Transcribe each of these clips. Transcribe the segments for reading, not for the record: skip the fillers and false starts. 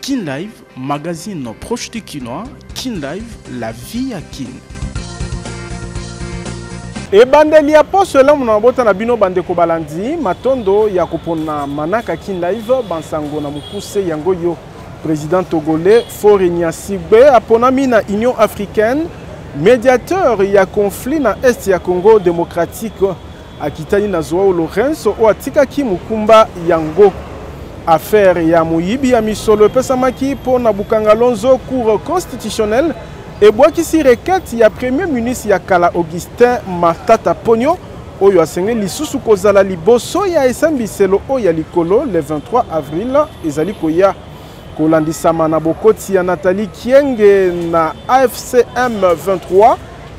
Kin Live, magazine proche du Kinois. Kin Live, la vie à Kin. E bandeli ya poso la muna bota na bino bandeko balandi matondo ya kopona manaka Kin Live bansango na mukuse yango yo président togolais Faure Gnassingbe aponami na Union africaine médiateur ya conflit na est ya Congo démocratique akitani na Joao Lourenço o atikaki mukumba yango affaire ya moyibi ya misolo pesamaki po na Bukangalonzo cour constitutionnelle et boakisi requête ya premier ministre ya kala Augustin Matata Ponyo oyo asenge lisusu kozala liboso ya esambiselo oyo likolo le 23 avril ezali koya kolandisama na bokoti ya Nathalie Kienge na AFCM 23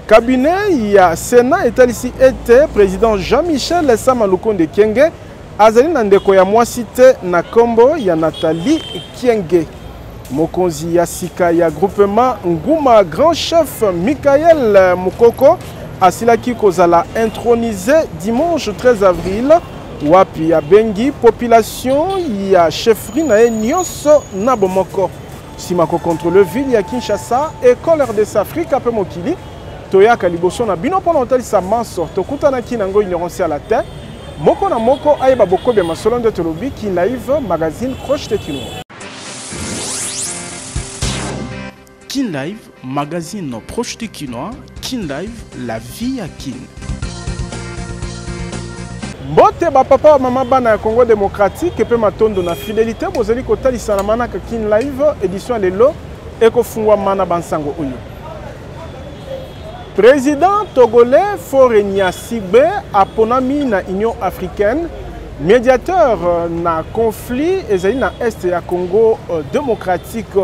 cabinet ya Sénat etalisi ete président Jean-Michel Sama Lukonde Kienge azali na ndeko ya mwasi te na kombo ya Nathalie Kienge. Mokonzi ya sika ya groupement Nguma grand chef Michael Mukoko asilaki kozala intronisé dimanche 13 avril wapi ya bengi population ya chefferie na nyonso na bomoko simako contrôle ville ya Kinshasa école RDC Afrique ape mokili toyaka liboso na bino pona otalisa manso tokutana kinango ignorance à la terre moko na moko ayeba bokobe masolo nde tolobi Kin Live magazine proche de Kino. Kin Live, magazine proche du Kinois. Kin Live, la vie à Kin. Mbote ba papa mama bana ya Congo démocratique pe matondo na fidélité bozeli kotalisa na manaka Kin Live édition lelo ekofungwa mana bansango oyo. Président togolais Faure Gnassingbe aponami na Union africaine médiateur na conflit ezali na est ya Congo démocratique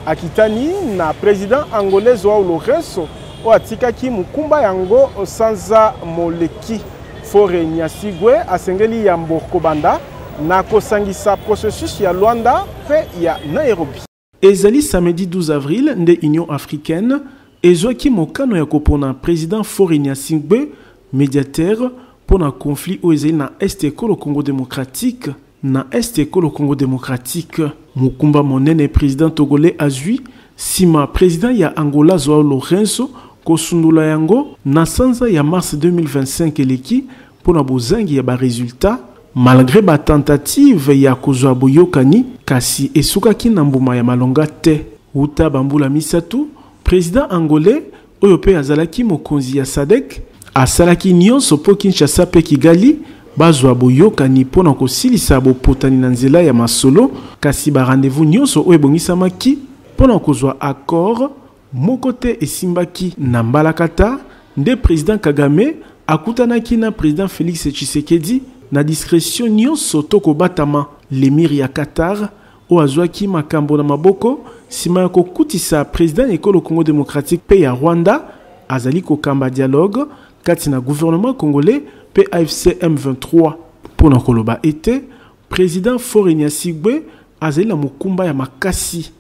akitani na président angolais Joao Lourenço o atikaki mukumba yango sanza moleki. Faure Gnassingbe asengeli ya mboko banda na kosangisa processus ya Luanda pe ya Nairobi. Ezali samedi 12 avril nde Union africaine ezwaki mokano ya kopona président Faure Gnassingbe médiateur pona conflit o ezali na est ekolo Congo démocratique na est ekolo Congo démocratique mukumba monene président togolais azui sima président ya Angola Joao Lourenço kosundula yango na sanza ya mars 2025 eleki pona bozangi ya ba résultat malgré ba tentative ya kozwa boyokani kasi esukaki na mbuma ya malonga te uta bambula misatu président angolais oyo pe azalaki mokonzi ya SADC asalaki nyonso po Kinshasa pe Kigali bazwa boyokani pona kosilisa bopotani na nzela ya masolo kasi ba rendez-vous nyonso oyo ebongisamaki pona kozwa accord moko te esimbaki na mbalakata nde président Kagame akutanaki na président Félix Tshisekedi na discrétion nyonso toko batama l'émir ya Qatar o azwaki makambo na maboko sima ya kokutisa président ekolo Congo démocratique pe ya Rwanda azali kokamba dialogue kati na gouvernement congolais pe AFCM 23 pona koloba ete président Faure Gnassingbe azali na mukumba ya makasi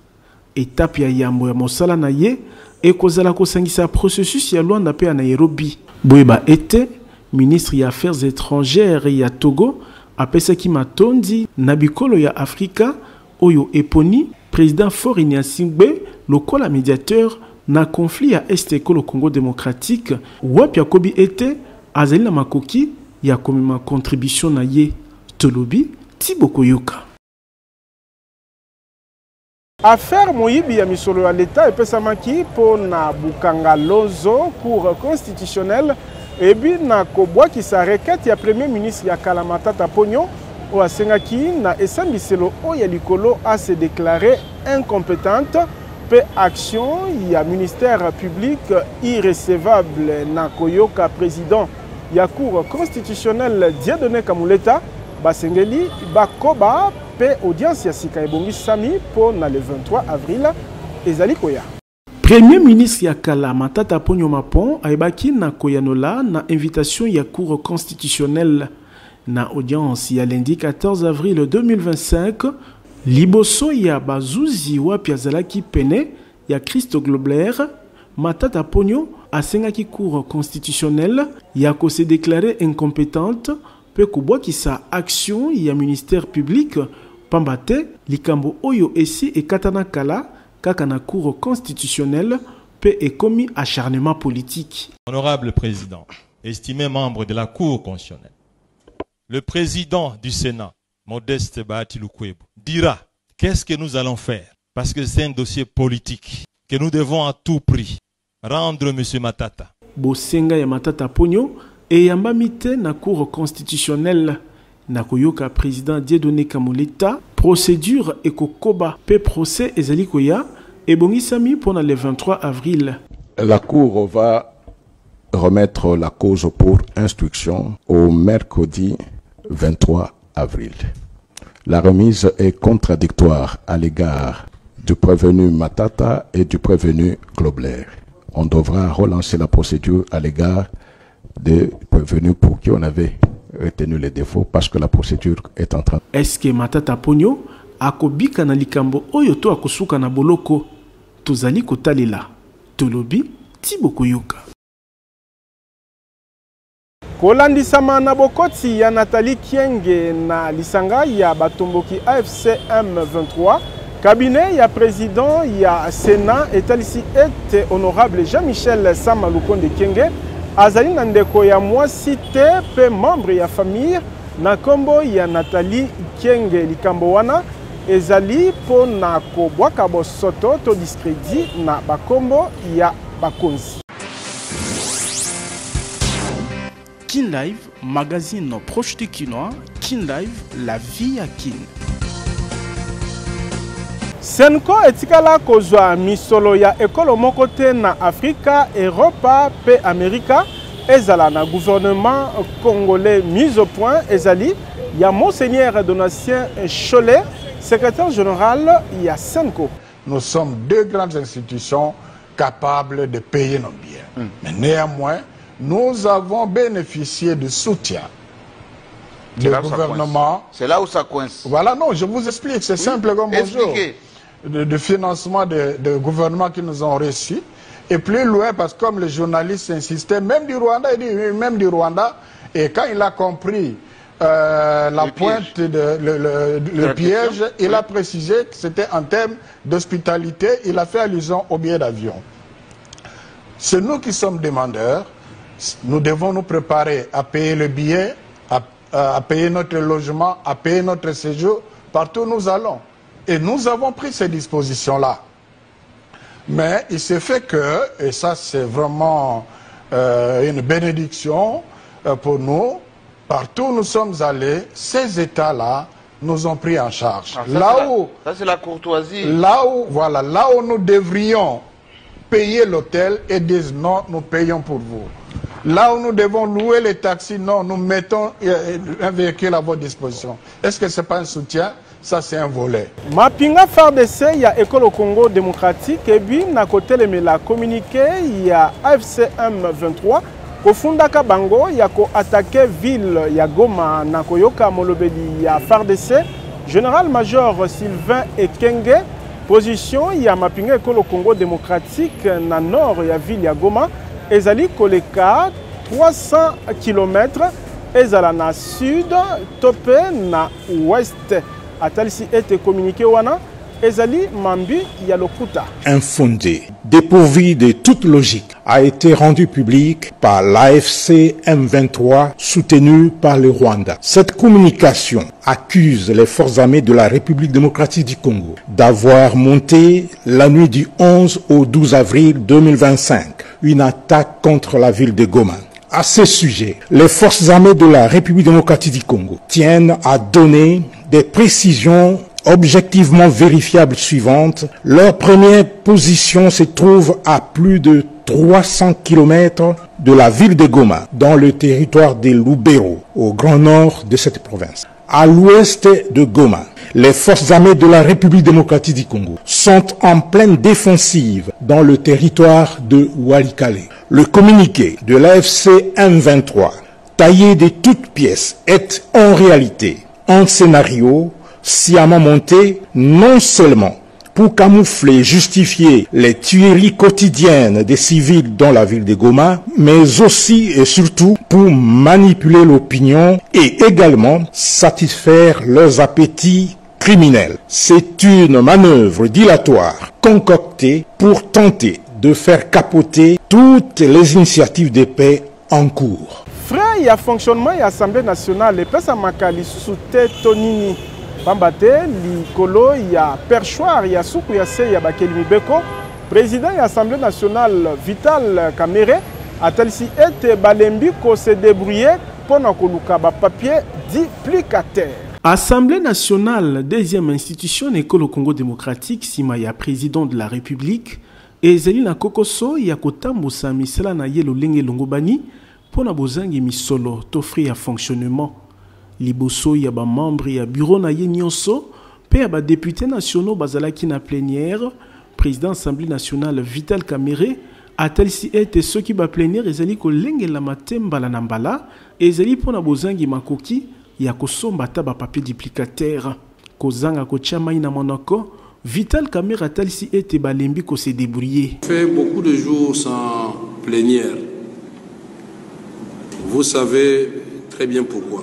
étape ya yambo ya mosala na ye ekozala kosangisa processus ya Luanda pe ya Nairobi boyeba ete ministre ya affaires étrangères ya Togo apesaki matondi na bikolo ya Afrika oyo eponi président Faure Gnassingbe lokola médiateur na conflit ya est ekolo Congo démocratique wapi akobi ete azali na makoki ya komema contribution na ye tolobi Tiboko Yoka. Affaire moyibi ya misolo ya l'État epesamaki po na Bukangalonzo cour constitutionnelle ebi na kobwakisa requête ya premier ministre ya kala Matata Ponyo o asengaki na esambiselo oyo likolo a se déclarer incompétente pe action ya ministère public irrecevable na koyoka président ya cour constitutionnelle Dieudonné Kamuleta basengeli bakoba pe audience ya sika ebongisami po na le 23 avril ezali koya. Premier ministre ya kala Matata Ponyo Mapon aibaki na koyanola na invitation ya cour constitutionnelle na audience ya lundi 14 avril 2025 liboso ya bazuzi wapi azalaki pene ya Christo Globler Matata Ponyo asengaki cour constitutionnelle ya ko se déclarer incompétente pe kubwakisa action ya ministère public Pambate, likambo oyo esi et katana kala, kaka na cour constitutionnelle, peut et commis acharnement politique. Honorable Président, estimé membre de la Cour constitutionnelle, le président du Sénat, Modeste Bahati Lukwebo, dira qu'est-ce que nous allons faire, parce que c'est un dossier politique que nous devons à tout prix rendre M. Matata. Bosenga ya Matata Ponyo et yamba mite na Cour constitutionnelle na koyoka président Dieudonné Kamoleta procédure et kokoba pe procès ezali koya et bongisami pendant le 23 avril. La Cour va remettre la cause pour instruction au mercredi 23 avril. La remise est contradictoire à l'égard du prévenu Matata et du prévenu Globler. On devra relancer la procédure à l'égard des prévenus pour qui on avait retenu les défauts parce que la procédure est en train. Est-ce que Matata Ponyo akobika na likambo oyo to akosuka na boloko tozali kotalela tolobi Tiboko Yoka. Kolandisama na bokoti ya Nathalie Kienge na lisanga ya batomboki AFC M23, cabinet ya président ya Sénat etalisi ete honorable Jean-Michel Samalukonde Kienge azali na ndeko ya mwasi te pe membre ya famille na kombo ya Nathalie Kienge. Likambo wana ezali po na kobwaka bosoto to discrédit na bakombo ya bakonzi. Kin Live, magazine proche du Kinois. Kin Live, la vie à Kin. Senko etikala kozwa misolo ya ekolo moko te na Afrika, Europa pe Amerika ezala na gouvernement congolais mise au point ezali ya Monseigneur Donatien Cholet, secrétaire général ya Senko. Nous sommes deux grandes institutions capables de payer nos biens. Mais néanmoins, nous avons bénéficié du soutien du gouvernement. C'est là où ça coince. Voilà, non, je vous explique, c'est simple comme bonjour. De financement de gouvernement qui nous ont reçus. Et plus loin, parce que comme les journalistes insistaient, même du Rwanda, et quand il a compris la pointe, le piège, il a précisé que c'était en termes d'hospitalité, il a fait allusion au billet d'avion. C'est nous qui sommes demandeurs. Nous devons nous préparer à payer le billet, à payer notre logement, à payer notre séjour, partout où nous allons. Et nous avons pris ces dispositions-là. Mais il s'est fait que, et ça c'est vraiment une bénédiction pour nous, partout où nous sommes allés, ces États-là nous ont pris en charge. Ça c'est la courtoisie. Là où nous devrions payer l'hôtel et disent non, nous payons pour vous. Là où nous devons louer les taxis, non, nous mettons un véhicule à votre disposition. Est-ce que ce n'est pas un soutien? Ça, c'est un volet. Mapinga FARDC ya École Congo démocratique et bien na côté la communiqué ya AFC M23 kofundaka bango ya ko attaquer ville ya Goma na koyoka molobeli ya FARDC général-major Sylvain Ekenge position ya Mapinga École Congo démocratique na nord ya ville ya Goma ezali koleka 300 km ezala na sud topé na ouest. Atalisi été communiqué wana ezali mambi ya lokuta. Infondé, dépourvu de toute logique, a été rendu public par l'AFC M23 soutenu par le Rwanda. Cette communication accuse les forces armées de la République démocratique du Congo d'avoir monté la nuit du 11 au 12 avril 2025 une attaque contre la ville de Goma. À ce sujet, les forces armées de la République démocratique du Congo tiennent à donner des précisions objectivement vérifiables suivantes. Leur première position se trouve à plus de 300 km de la ville de Goma, dans le territoire de Lubero, au grand nord de cette province. À l'ouest de Goma, les forces armées de la République démocratique du Congo sont en pleine défensive dans le territoire de Walikale. Le communiqué de l'AFC M23, taillé de toutes pièces, est en réalité un scénario sciemment monté non seulement pour camoufler et justifier les tueries quotidiennes des civils dans la ville de Goma, mais aussi et surtout pour manipuler l'opinion et également satisfaire leurs appétits criminelle. C'est une manœuvre dilatoire concoctée pour tenter de faire capoter toutes les initiatives de paix en cours. Frère, il y a fonctionnement de l'Assemblée nationale, et pesa makali sous tonini. Pambate, likolo, il y a perchoir, il y a soukou, il y a se, il y a bakeli mibeko. Président de l'Assemblée nationale, Vital Kamerhe, a-t-il si été balembi ko se débrouiller pour na koluka ba papier duplicateur. Assemblée nationale, deuxième institution école au Congo démocratique, sima ya président de la République, et Zelina Kokoso ya kotambusa misala na ye lolenge longobani pour na bozangi misolo t'offrir ya fonctionnement. Liboso ya ba membre ya bureau na ye nyonso, pe ya ba député nationaux bazalaki na plénière, président Assemblée nationale Vital Kamerhe a-t-il si été ceux qui ba plénière ezali kolenge la matemba la nambala, ezali pour na bozangi makoki ya kosomba ta ba papier duplicateur. Kozanga ko chamai na monoko, Vital Kamerhe a-t-il si été balembi ko se débrouiller. Fait beaucoup de jours sans plénière. Vous savez très bien pourquoi.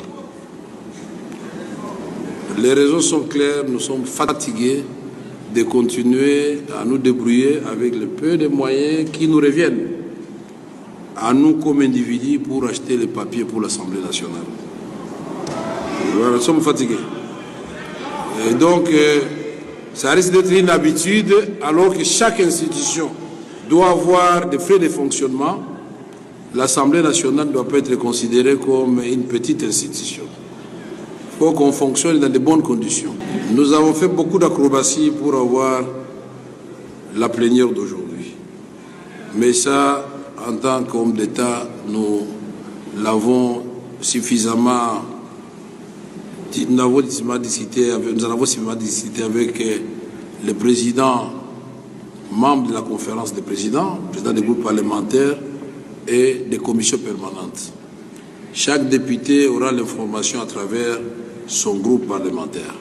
Les raisons sont claires, nous sommes fatigués de continuer à nous débrouiller avec le peu de moyens qui nous reviennent à nous comme individus pour acheter les papiers pour l'Assemblée nationale. Nous sommes fatigués. Et donc, ça risque d'être une habitude alors que chaque institution doit avoir des frais de fonctionnement. L'Assemblée nationale ne doit pas être considérée comme une petite institution. Il faut qu'on fonctionne dans de bonnes conditions. Nous avons fait beaucoup d'acrobaties pour avoir la plénière d'aujourd'hui. Mais ça, en tant qu'homme d'État, nous l'avons suffisamment discuté avec le président, membre de la conférence des présidents, président des groupes parlementaires et des commissions permanentes. Chaque député aura l'information à travers son groupe parlementaire.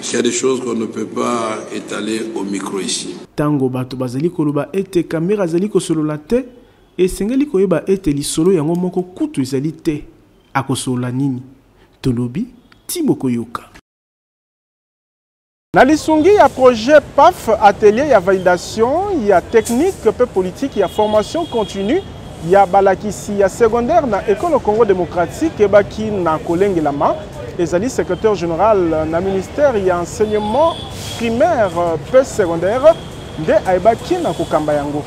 Il y a des choses qu'on ne peut pas étaler au micro ici. Tango bato bazali koloba ete kamera zali ko solola te et sengeli koyeba ete lisolo yango moko kutu ezali te akosolola nini tolobi Timoko Yoka. Na lisungi ya projet PAF atelier ya validation, il y a technique peu politique, il y a formation continue, il y a balakisi ya secondaire na école au Congo démocratique et baki na kolengelama. Ezali secrétaire général na ministère il y a enseignement primaire peu secondaire de aibaki na kokamba yango.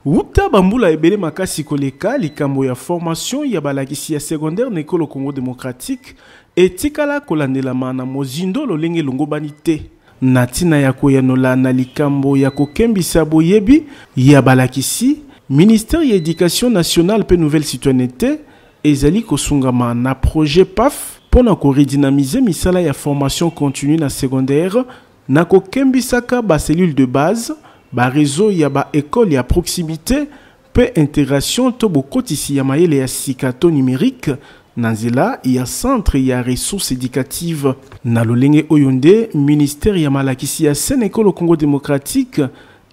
Wuta bambula ebele makasi koleka likambo ya formation ya balakisi ya secondaire na école au Congo démocratique etikala kolandelama na mozindo lolenge longobani te. Natina ya koyanola na likambo ya kokembisa boyebi ya balakisi ministère ya éducation nationale pe nouvelle citoyenneté ezali kosungama na projet PAF pour na redynamiser misala ya formation continue na secondaire na kokembisaka ba cellule de base ba réseau ya ba école ya proximité pe intégration to bokotisi ya mayele ya sikato numérique nanzela ya centre ya ressources éducatives na lolenge oyonde ministère ya malakisi ya Sen école au Congo démocratique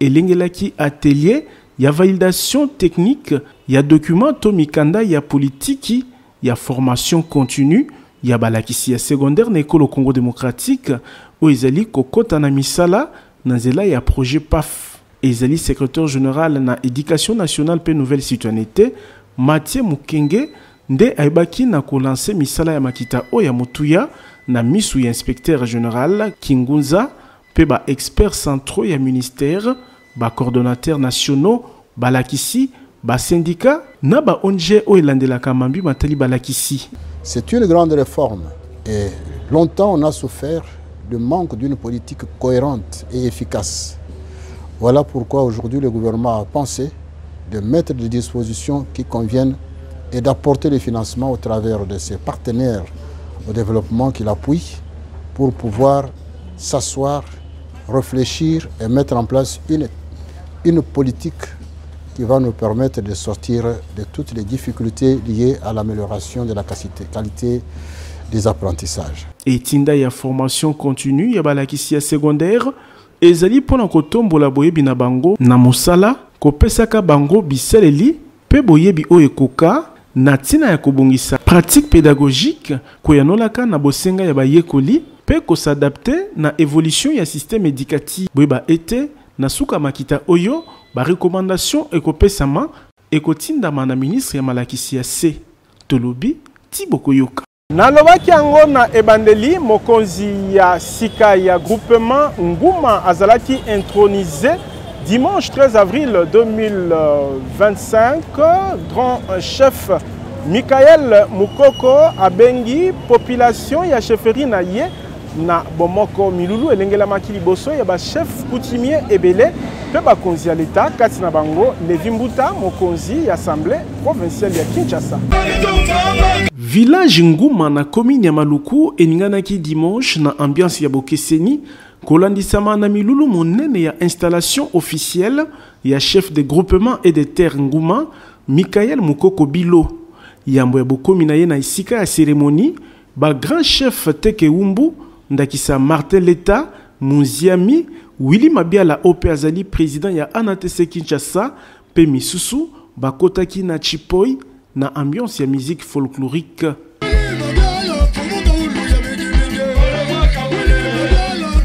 elengelaki atelier ya validation technique ya document to mikanda ya politiki ya formation continue ya balakisi ya secondaire na école au Congo démocratique o ezali kokota na misala nanzela ya projet PAF. Ezali secrétaire général na éducation nationale pe nouvelle citoyenneté Mathieu Mukenge nde aibaki na kolanse misala ya makita o ya mutuya na misu ya inspecteur général Kingunza pe ba experts centraux ya ministère ba coordonnateurs nationaux balakisi ba syndicat na ba ONG o elandela kamambi matali balakisi. C'est une grande réforme et longtemps on a souffert du manque d'une politique cohérente et efficace. Voilà pourquoi aujourd'hui le gouvernement a pensé de mettre des dispositions qui conviennent et d'apporter le financement au travers de ses partenaires au développement qui l'appuient pour pouvoir s'asseoir, réfléchir et mettre en place une politique qui va nous permettre de sortir de toutes les difficultés liées à l'amélioration de la qualité des apprentissages. Et tinda ya formation continue ya balakisi ya secondaire ezali pona kotombola boyebi na bango na mosala kopesaka bango biseleli pe boyebi o ekoka na tina ya kobongisa pratique pédagogique koyanolaka na bosenga ya bayekoli pe ko s'adapter na évolution ya système éducatif boyeba ete na suka makita oyo ba recommandation ekopesama ekotindama na ministre ya malakisi ya se tolobi Tiboko Yoka. Nalobaki yango na ebandeli mokonzi ya sika ya groupement Nguma azalaki intronisé dimanche 13 avril 2025 grand chef Michael Mukoko abengi population ya chefferie na ye na bomoko milulu elengela makili boso ya ba chef coutumier ebele pe bakonzi ya l'État kati na bango Levi Mbuta mokonzi ya assemblée provinciale ya Kinshasa. Village Nguma na commune ya Maluku eninganaki dimanche na ambiance ya Bokeseni kolandisama na milulu monene ya installation officielle ya chef de groupement et de terre Nguma Michael Mukoko Bilo. Yambo ya bokomi na ye na isika ya cérémonie ba grand chef Teke Wumbu Ndakisa Martin Leta Munziami Willy Mabiala Ope azali président ya ANATC Kinshasa pe misusu bakotaki na Chipoy na ambiance ya musique folklorique.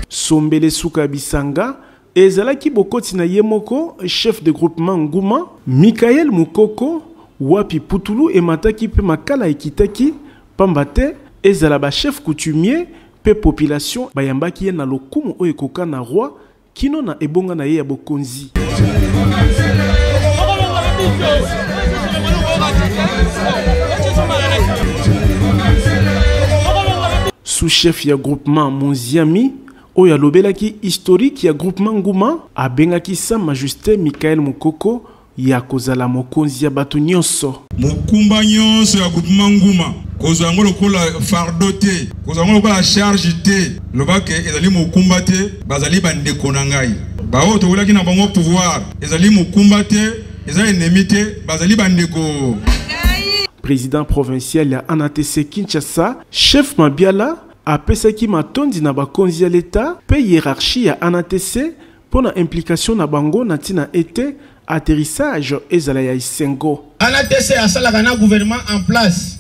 Sombele Suka Bisanga ezalaki bokoti na yemoko chef de groupement Nguma Michael Mukoko wapi putulu emataki pe makala ekitaki pambate ezala ba chef coutumier pe population bayambaki ye na lokumu oyo ekoka na roi kino na ebonga na ye ya bokonzi. Sous-chef ya groupement Monziami oyo alobelaki historique ya groupement Nguma abengaki sa majesté Michael Mukoko ya kozala mokonzi ya bato nyonso. Mokumba nyonso ya groupement Nguma kozwa ngo lokola fardo te kozwa ngo lokola charge te lobake ezali mokumba te bazali bandeko na ngai bao tokolaki na bango pouvoir ezali mokumba te ezali ennemi te bazali bandeko. Président provincial ya ANATC Kinshasa chef Mabiala apesaki matondi na bakonzi ya l'État pe hiérarchie ya ANATC pona implication na bango na tina ete atterrissage ezala ya isengo. ANATC asalaka na gouvernement en place.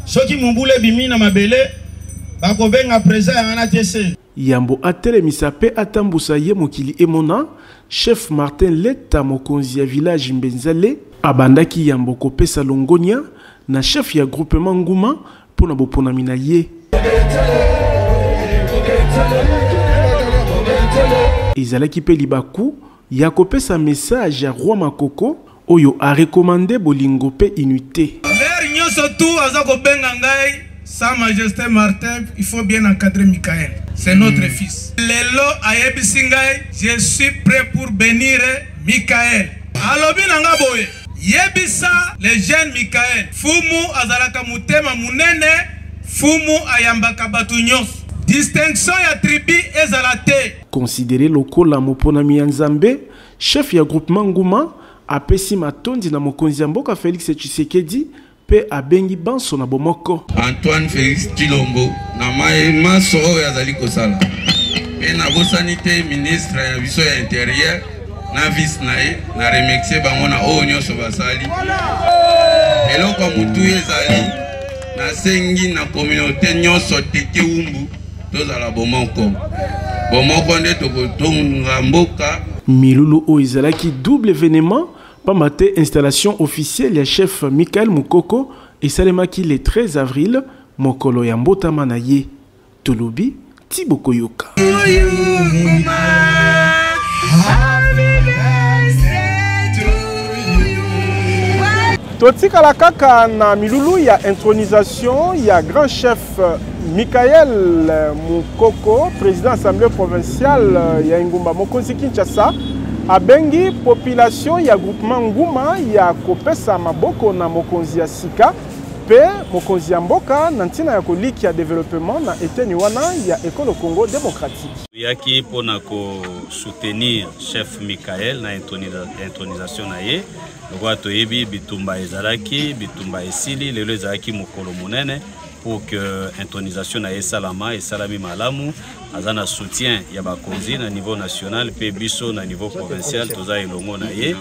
Soki mumbule bimi na mabele bakobenga président ya ANATC. Yambo atelemisa pe atambusa ye mokili emona chef Martin Leta mokonzi ya village Mbenzale abandaki yambo kopesa longonia na chef ya groupement Nguma pona boponami na ye. Ezalaki pe libaku ya kopesa message ya roi Makoko oyo a recommandé bolingo pe unité. L'air nyoso tout azako benga ngai sa majesté Martin, il faut bien encadrer Michael. C'est notre fils. Lelo ayebisi ngai, je suis prêt pour bénir Michael. Alobi nanga boye. Yebisa le jeune Michael. Fumu azalaka mutema munene, fumu ayambaka batu nyonso. Distinction ya tribu ezalate. Considéré lokola moponami ya Nzambe, chef ya groupement Nguma apesi matondi na mokonzi ya mboka Félix Tshisekedi pe abengi banso na bomoko. Antoine Félix Tshilombo na maema so yazali kosala. Pe na bosanité ministre ya biso ya intérieur na vice nae na remercier bango na oyo nyonso basali. Eloko mutu ezali na sengi na communauté nyonso Teke Wumbu tozala bomoko. Bomoko nde tokotonga mboka. Milulu o ezalaki double événement pambate installation officielle ya chef Michael Mukoko esalemaki le 13 avril mokolo ya mbotama na ye. Tolobi Tiboko Yoka. Totikala kaka na milulu ya intronisation ya grand chef Michael Mukoko, président assemblée provinciale ya Ngumba mokonzi Kinshasa abengi population ya groupement Nguma ya kopesa maboko na mokonzi ya sika pe mokonzi ya mboka na ntina ya koliki ya développement na eteni wana ya ekolo Congo démocratique. Yaki pona ko soutenir chef Michael na intronisation na ye. Loko toyebi bitumba ezalaki, bitumba esili, lelo ezalaki mokolo monene pour que intronisation na esalama et salami malamu azana soutien ya bakonzi na niveau national pe biso na niveau provincial toza elongo na ye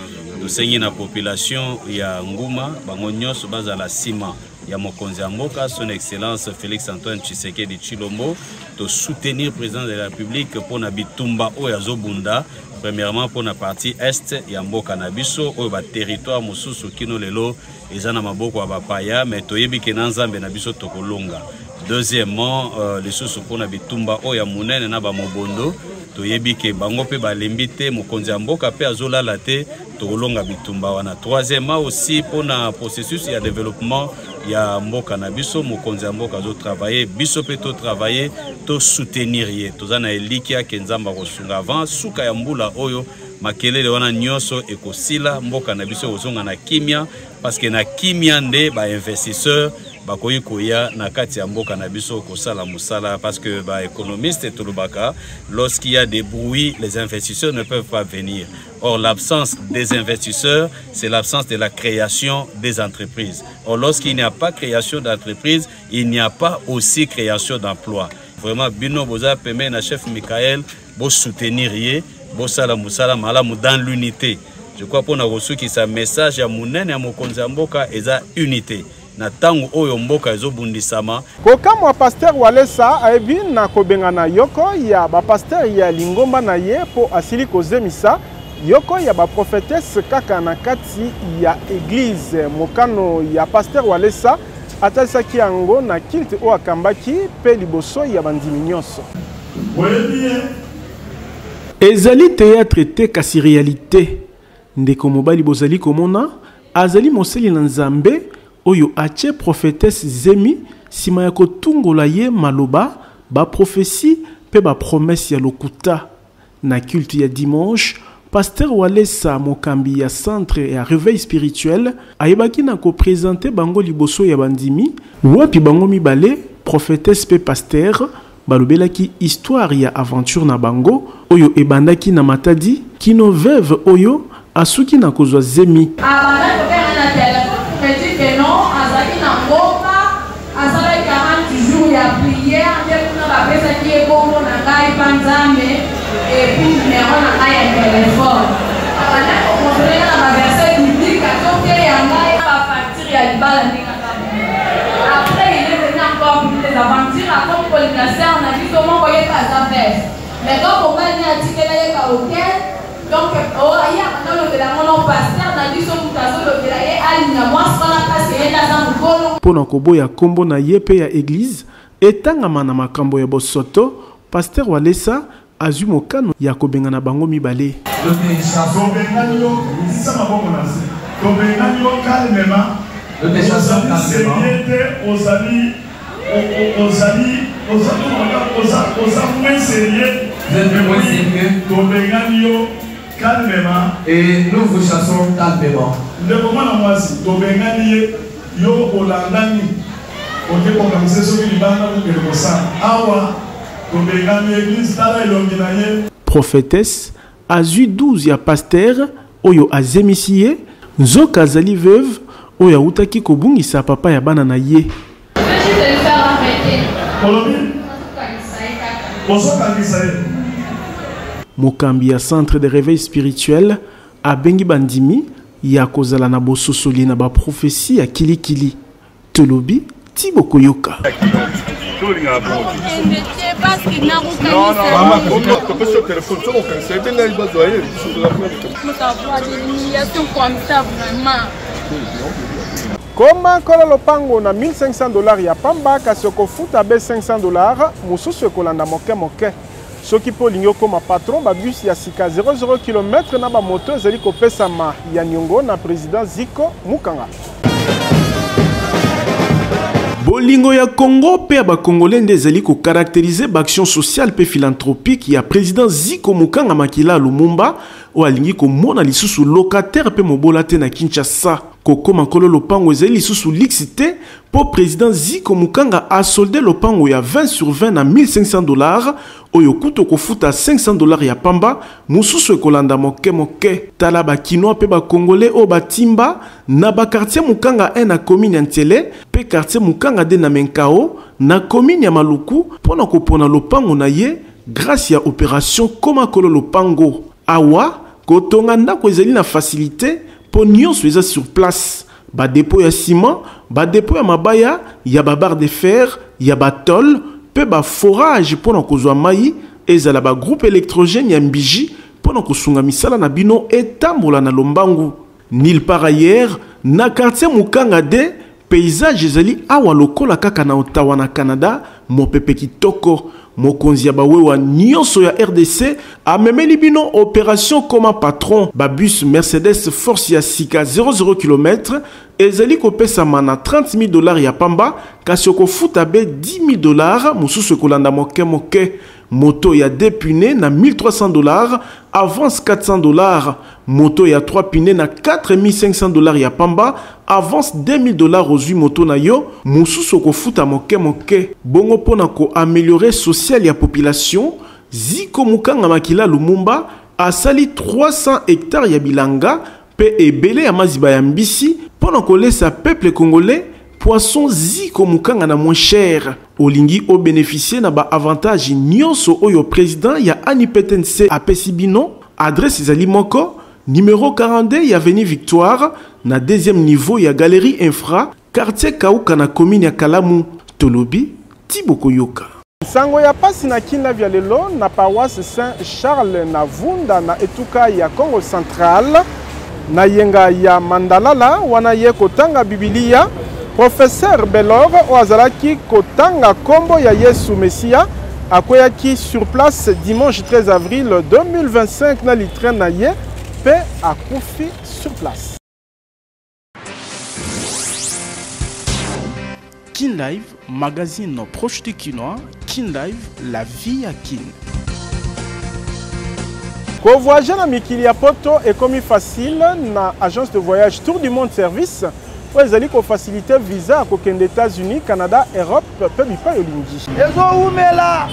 tosengi na population ya nguma bango nyonso bazala nsima ya mokonzi ya mboka son excellence Félix Antoine Tshisekedi Tshilombo to soutenir président de la République pour na bitumba oyo azobunda premièrement pour la partie est ya mboka na biso oyo ba territoire mosusu kino lelo eza na maboko ya bapaya mais toyebi ke na nzambe na biso tokolonga. Deuxièmement les sous pour na bitumba oyo ya munene na ba mobondo toyebi ke bango pe balembi te mokonzi ya mboka pe azolala te tokolonga bitumba wana. Troisièmement aussi pour na processus ya développement ya mboka na biso mokonzi ya mboka zo travailler biso pe to travailler to soutenir ye tozana elikia ke nzamba kosunga avant suka ya mbula oyo makelele wana nyonso ekosila mboka na biso kozonga na kimia parce que na kimia nde ba investisseur bakoyi koya na kati ya mboka na biso kosala musala parce que ba économiste tolobaka lorsqu'il y a des bruits les investisseurs ne peuvent pas venir. Or l'absence des investisseurs c'est l'absence de la création des entreprises. Or lorsqu'il n'y a pas création d'entreprise, il n'y a pas aussi création d'emploi. Vraiment bino boza peme na chef Michael bo soutenir ye bo sala musala malamu dans l'unité. Je crois pour na reçu qui sa message ya munene ya mokonzi ya mboka eza unité. Na tango oyo mboka ezobundisama kokamwa pasteur Walesa ayebi na kobengana yoko ya ba pasteur ya lingomba na ye po asili kozemisa yoko ya ba prophétesse kaka na kati ya église mokano ya pasteur Walesa atalisaki yango na kilte o akambaki pe liboso ya bandimi nyonso. Ezali théâtre te kasi réalité ndeko mobali bozali komona azali moseli na nzambe oyo ache prophétesse Zemi sima ya kotungola ye maloba ba prophétie pe ba promesse ya lokuta na culte ya dimanche. Pasteur Walesa mokambi ya centre ya réveil spirituel ayebaki na ko présenter bango liboso ya bandimi wapi bango mibale prophétesse pe pasteur balobelaki histoire ya aventure na bango oyo ebandaki na Matadi kino veuve oyo asuki na kozwa Zemi. Après il est venu encore pour les aventures à comme polygnateur on a dit comment voyez pas ça faire mais quand on va venir à tirer là hôtel donc oh il y a maintenant le la mon pasteur on a dit son mutazo le là et aligne moi ça la passe et là dans mukolo pona koboya kombo na ye pe ya église etangama na makambo ya bosoto pasteur Walesa azwi mokano ya kobengana bango mibale. Et nous vous chassons calmement. Prophétesse azui 12 ya pasteur oyo azemisiye nzoka azali veuve oyo autaki kobungisa papa ya bana na ye. Mokambi ya centre de réveil spirituel abengi bandimi ya kozala na bososoli na ba prophétie ya kilikili tolobi Tibo Koyoka. Koma kola lopango na $1500 ya pamba kasi okofuta be $500 mususu ekolanda moke moke. Soki po lingo koma patron ba bus ya sika 00 km na ba moto ezali kopesama ya nyongo na président Ziko Mukanga. Bolingo ya Congo pe ba Congolais ndezali ko caractériser ba action sociale pe philanthropique ya président Ziko Mukanga Makila Lumumba o alingi ko mona lisusu locataire pe mobola te na Kinshasa kokoma kolo lopango ezali lisusu lixité pour président Ziko Mukanga a soldé lopango ya 20/20 na $1500 oyo kuto kofuta $500 ya pamba mususu ekolanda moke moke tala ba kinois pe ba congolais o batimba na ba quartier Mukanga 1 na commune Ntele pe quartier Mukanga de na Menkao na commune ya Maluku pona kopona lopango na ye grâce ya opération koma kolo lopango awa kotonga ndako ezali na facilité po nyonso eza sur place. Ba dépôt ya ciment, ba dépôt ya mabaya, ya ba barre de fer, ya ba tôle, pe ba forage pona kozwa mai, ezala ba groupe électrogène ya mbiji pona kosunga misala na bino etambola na lombangu. Nil par ailleurs, na quartier Mukanga de paysage ezali awa lokola kaka na Ottawa na Canada, mopepe kitoko. Mokonzi ya bawewa nyonso ya RDC amemeli bino opération comme patron. Babus Mercedes Force ya sika 00 km ezali kopesama na $30,000 ya pamba kasi okofuta be $10,000 mususu kolanda moke moke. Moto ya 2 pneus na $1,300, avance $400. Moto ya 3 pneus na $4,500 ya pamba, avance $2,000 aux 8 moto na yo, mususu kofuta moke moke. Bongo pona ko améliorer social ya population, Ziko Mukanga Makila Lumumba asali 300 hectares ya bilanga, pe ebele ya maziba ya mbisi, pona ko lesa peuple congolais poisson Ziko Mukanga na moins cher. Olingi o bénéficier na ba avantage nyonso oyo président ya ANIPTNC apesi bino. Adresse ezali moko, numéro 42 ya Avenue Victoire, na deuxième niveau ya Galerie Infra, quartier Kauka na commune ya Kalamu. Tolobi Tiboko Yoka. Sango ya pasi na kinda vya lelo na paroisse Saint-Charles na Vunda na etuka ya Congo Central na yenga ya Mandalala wana ye kotanga Biblia. Professeur Belor Oazalaki kotanga kombo ya Yesu Messia akoyaki sur place dimanche 13 avril 2025 na litre na ye pe akufi sur place. Kin Live, magazine proche du Kinois. Kin Live, la vie à Kin. Ko voyager na mikili ya poto ekomi facile na agence de voyage Tour du Monde Service. Ils ont facilité le visa aux États-Unis, Canada, Europe, peu pas Olingi. Ils ont là,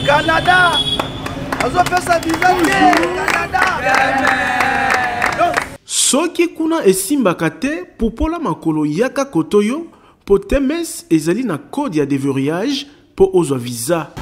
Canada. Ils ont fait sa visa Canada. Soki kuna esimba kate popola makolo yaka kotoyo po temes ezali na code ya déverrouillage po ozwa visa.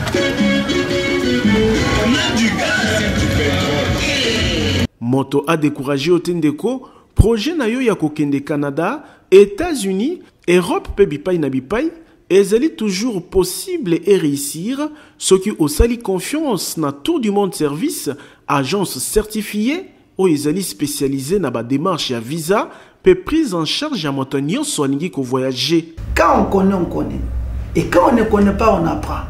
Moto a découragé otendeko projet na yo ya kokende Canada, États-Unis, Europe pe bipai na bipai, ezali toujours possible et réussir ce qui osali confiance na Tour du Monde Service, agence certifiée ou ezali spécialisée na ba démarche ya visa pe prise en charge ya moto nyonso alingi ko voyager. Quand on connaît, on connaît. Et quand on ne connaît pas, on apprend.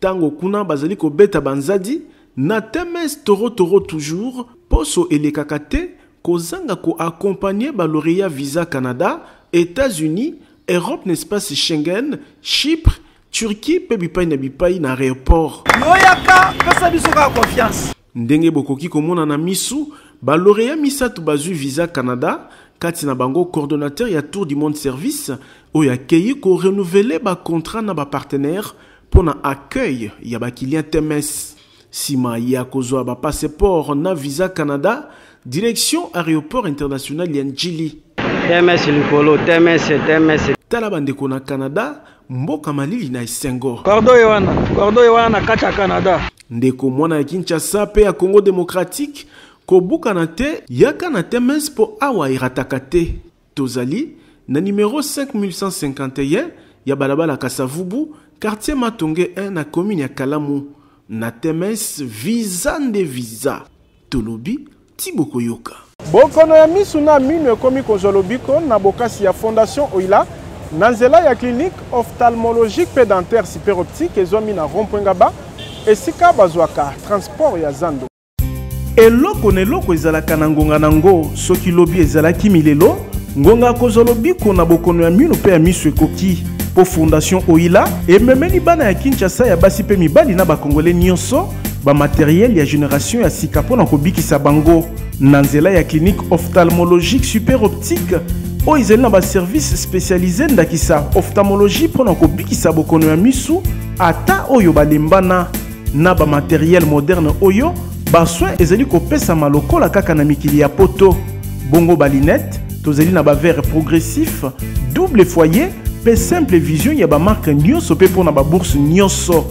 Tango kuna bazali ko beta banzadi na temes toro toujours poso elekakate kozanga ko accompagner ba lauréat visa Canada, États-Unis, Europe n'espace Schengen, Chypre, Turquie pe bipai na aéroport. Yoyaka pesa biso ka confiance. Ndenge bokoki komona na misu ba lauréat misatu bazui visa Canada, kati na bango coordonnateur ya Tour du Monde Service oya keyi ko renouveler ba contrat na ba partenaire pour na accueil ya ba client TMS. Sima ya kozwa ba passeport na visa Canada, direction aéroport international Yanjili. TMS likolo, TMS. Tala bandeko na Canada, mboka malili na esengo. Cordo wana kacha Canada. Ndeko mwana ya Kinshasa pe ya Congo démocratique, kobuka na te yaka na TMS po awa irataka te. Tozali na numéro 5151 ya balabala Kasavubu, quartier Matonge 1 na commune ya Kalamu. Na TMS visa nde visa. Tolobi Tiboko Yoka. Bokono ya misu na minu ekomi kozolobiko na bokasi ya Fondation Oila na nzela ya clinique ophtalmologique pédentaire superoptique ezomi na rond-point Ngaba esika bazwaka transport ya zando. Eloko neloko ezalaka na ngonga nango soki lobi ezalaki milelo ngonga kozolobiko na bokono ya minu pe ya misu ekoki. Po Fondation Oila ememeli bana ya Kinshasa ya basi pe mibali na bakongole nyonso ba matériel ya génération ya sika pona kobikisa bango na nzela ya clinique ophtalmologique super optique o ezali na ba service spécialisé ndakisa ophtalmologie pona kobikisa bokono ya misu ata oyo balembana na ba matériel moderne oyo ba soin ezali kopesa malokola kaka na mikili ya poto bongo ba lunette tozali na ba verre progressif double foyer pe simple vision ya ba marque nyonso pe pona ba bourse nyonso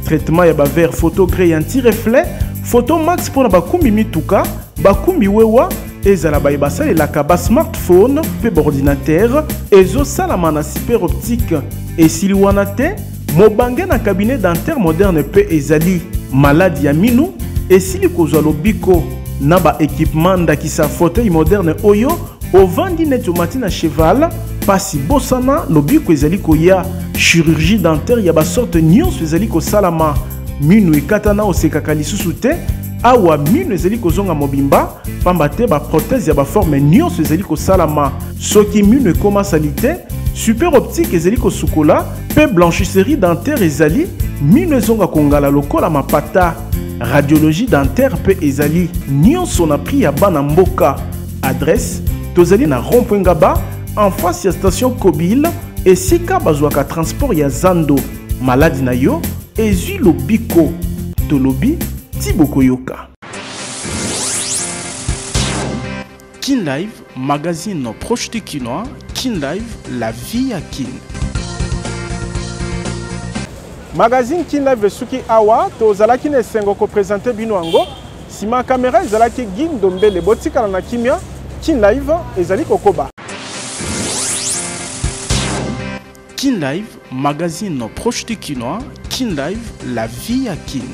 traitement ya ba verre photo gré anti reflet photo max pona ba kumbi mituka ba kumbi wewa ezala bayebasa elaka ba smartphone pe ordinateur ezosalama na super optique esili wana te mobange na cabinet dentaire moderne pe ezali maladi ya minu esili kozwa lobiko na ba équipement ndakisa fauteuil moderne oyo ovandi neti omati na cheval pasi bosana lobiko ezali koya chirurgie dentaire ya basorte nyonso ezali kosalama minu ekatana osekaka lisusu te awa minu ezali kozonga mobimba pamba te baprothèse ya baforme nyonso ezali kosalama soki minu ekoma sali te super optique ezali kosukola pe blanchisserie dentaire ezali minu ezonga kongala lokola mapata radiologie dentaire pe ezali nyonso na prix ya bana mboka adresse tozali na rond-point Ngaba en face ya station Kobile esika bazwaka transport ya Zando maladi na yo ezwi lobiko tolobi Tiboko Yoka. Kin Live, magazine proche du Kinois. Kin Live, la vie à Kin. Magazine Kin Live Suki Awa, tozalaki ne sengo ko présenter bino ango. Sima caméra ezalaki Gindombe le botika na kimia. Kin Live ezali kokoba. Kin Live, magazine proche du Kinois. Kin Live, la vie à Kin.